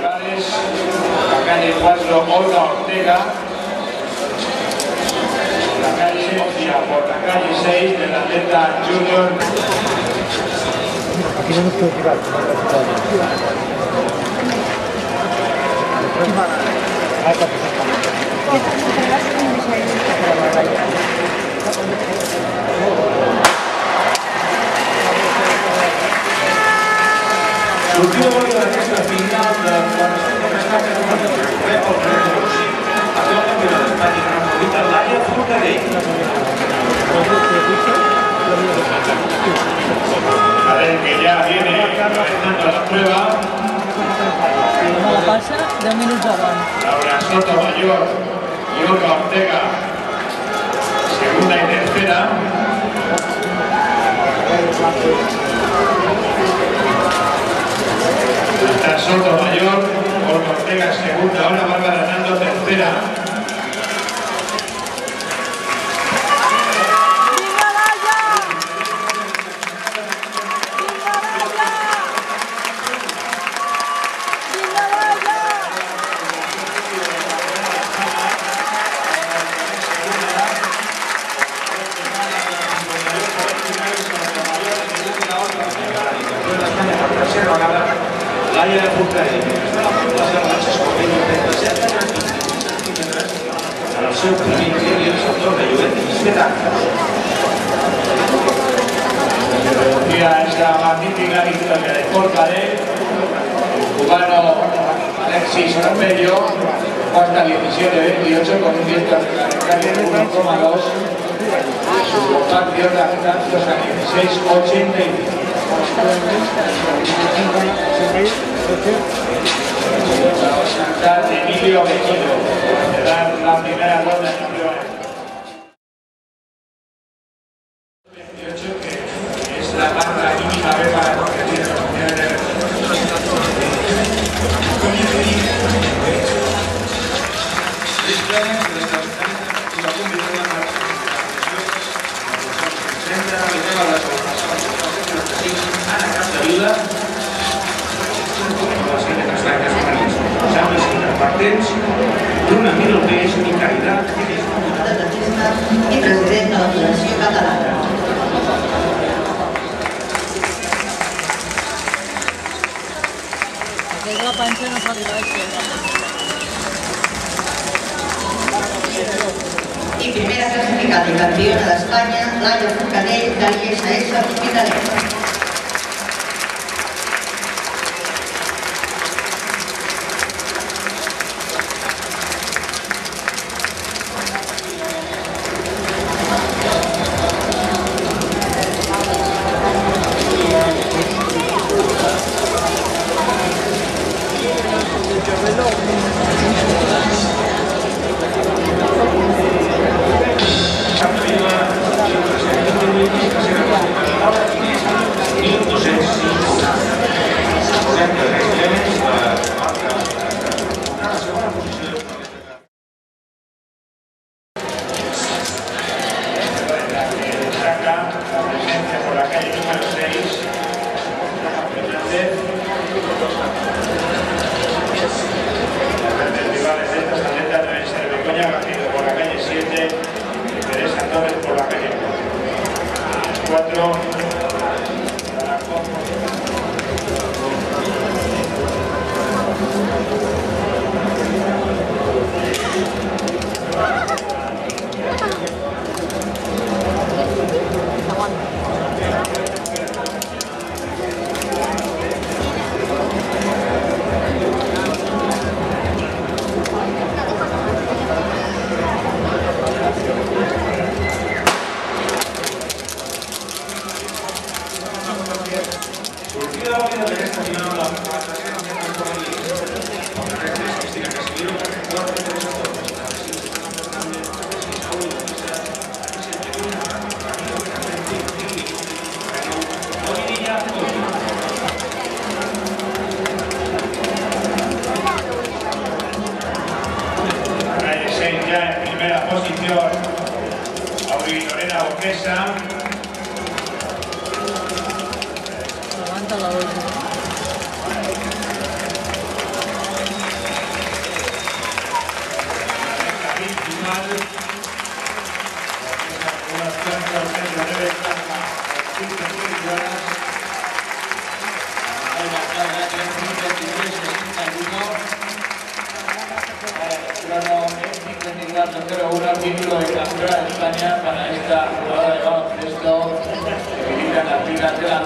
rivales, la calle 4 Olga Ortega, la calle Sofía por la calle 6 del atleta Junior. Aquí no nos puede tirar, L'última volta d'aquesta final de la Nació d'Estat de rep el primer negoci a tot el campionat d'Espanya Gran Movita, Laia Forcadell. A ver, que ya viene comenzando la prueba. No la passa 10 minuts abans. Laura Sotomayor y Olga Ortega, segunda y tercera. Está Sotomayor, Olga Ortega segunda, ahora Bárbara Hernando tercera. Laia Forcadell, està a punt de ser Francesc Corbell, 37 anys, en el seu primer intent i el sector de Lluent i 7 anys. Mira esta magnífica victoria de Forcadell, el cubano Alexis Capello, hasta 17-28 con un 10 calendario de 1,2, su compacto de distancias a 16-85. Emilio Bellido, de dar la primera ronda en Emilio 28, que es la marca mínima para competir en los mundiales de Ana Capdevila, Jaume Sinterpartens, Bruna Milonés i Caritat i president de la Federació Catalana. Perquè la panxa no s'arriba a fer. I primera classificada i campiona d'Espanya, Laia Forcadell, de l'ISS Hospitalet. posición Auri Lorena Oquesa. Levanta la olla. Un título de campeona de España para esta jugada de baloncesto que grita las filas de la